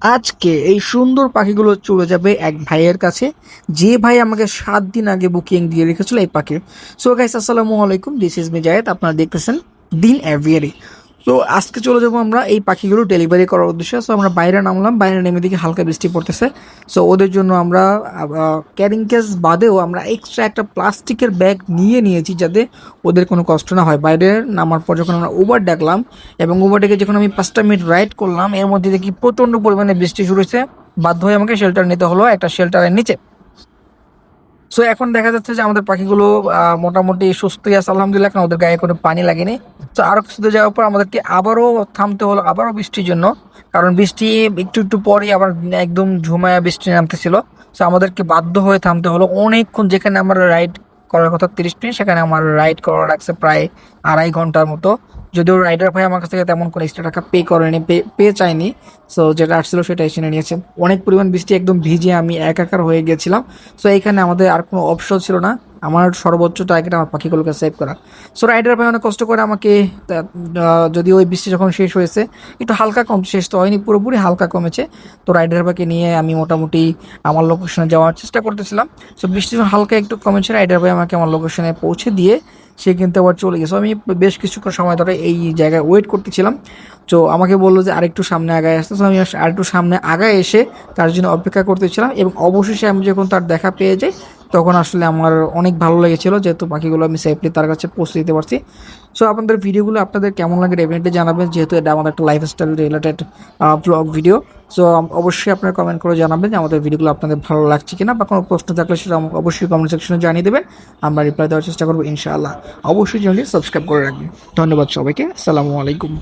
আজকে এই সুন্দর পাখিগুলো চলে যাবে এক ভাইয়ের কাছে, যে ভাই আমাকে 7 দিন আগে বুকিং দিয়ে রেখেছিল এই পাখির। সো গাইস, আসসালামু আলাইকুম, দিস ইজ মি জায়েদ, আপনারা দেখতেছেন দিন এভিয়ারি। তো আজকে চলে যাবো আমরা এই পাখিগুলো ডেলিভারি করার উদ্দেশ্যে। সো আমরা বাইরে নামলাম, বাইরে নেমে দিকে হালকা বৃষ্টি পড়তেছে। সো ওদের জন্য আমরা ক্যারিং কেস বাদেও আমরা এক্সট্রা একটা প্লাস্টিকের ব্যাগ নিয়েছি, যাতে ওদের কোনো কষ্ট না হয়। বাইরে নামার পর যখন আমরা উবার ডাকলাম এবং উবার ডেকে যখন আমি 5টা মিনিট রাইড করলাম, এর মধ্যে দেখি প্রচণ্ড পরিমাণে বৃষ্টি শুরু হয়েছে। বাধ্য হয়ে আমাকে শেল্টার নিতে হলো, একটা শেল্টারের নিচে। সো এখন দেখা যাচ্ছে যে আমাদের পাখিগুলো মোটামুটি সুস্থই আছে আলহামদুলিল্লাহ, কারণ ওদের গায়ে কোনো পানি লাগেনি। তো আরও কিছু দূর যাওয়ার পর আমাদেরকে আবারও থামতে হলো, আবারও বৃষ্টির জন্য। কারণ বৃষ্টি একটু একটু পরেই আবার একদম ঝুমায়া বৃষ্টি নামতেছিল। সো আমাদেরকে বাধ্য হয়ে থামতে হলো অনেকক্ষণ। যেখানে আমার রাইড করার কথা 30 মিনিট, সেখানে আমার রাইড করা লাগছে প্রায় 2.5 ঘন্টার মতো। যদিও রাইডার ভাই আমার কাছ থেকে তেমন কোনো এক্সট্রা টাকা পে করেনি, পে চায়নি। সো যেটা আসছিল সেটা এসে নিয়েছে। অনেক পরিমাণ বৃষ্টি, একদম ভিজে আমি একাকার হয়ে গেছিলাম। সো এইখানে আমাদের আর কোনো অপশন ছিল না, আমার সর্বোচ্চ টার্গেট আমার পাখিগুলোকে সেভ করা। সো রাইডার ভাই অনেক কষ্ট করে আমাকে, যদি ওই বৃষ্টি যখন শেষ হয়েছে, একটু হালকা কম, শেষ তো হয়নি পুরোপুরি, হালকা কমেছে। তো রাইডার ভাইকে নিয়ে আমি মোটামুটি আমার লোকেশনে যাওয়ার চেষ্টা করতেছিলাম। সো বৃষ্টি যখন হালকা একটু কমেছে, রাইডার ভাই আমাকে আমার লোকেশনে পৌঁছে দিয়ে সে কিন্তু আবার চলে গেছে। আমি বেশ কিছুক্ষণ সময় ধরে এই জায়গায় ওয়েট করতেছিলাম। তো আমাকে বললো যে আরেকটু সামনে আগায় আসতে। তো আমি আরেকটু সামনে আগায় এসে তার জন্য অপেক্ষা করতেছিলাম, এবং অবশেষে আমি যখন তার দেখা পেয়ে যাই, তখন আসলে আমার অনেক ভালো লেগেছিলো, যেহেতু পাখিগুলো আমি সেফলি তার কাছে পৌঁছে দিতে পারছি। সো আপনাদের ভিডিওগুলো আপনাদের কেমন লাগে ডেফিনেটলি জানাবেন, যেহেতু এটা আমাদের একটা lifestyle related blog video. So অবশ্যই আপনারা কমেন্ট করে জানাবেন যে আমাদের ভিডিওগুলো আপনাদের ভালো লাগছে কিনা, বা কোনো প্রশ্ন থাকলে সেটা অবশ্যই কমেন্ট সেকশনে জানিয়ে দেবেন, আমরা রিপ্লাই দেওয়ার চেষ্টা করবো ইনশাআল্লাহ। অবশ্যই চ্যানেলটি সাবস্ক্রাইব করে রাখবেন। ধন্যবাদ সবাইকে, আসসালামু আলাইকুম।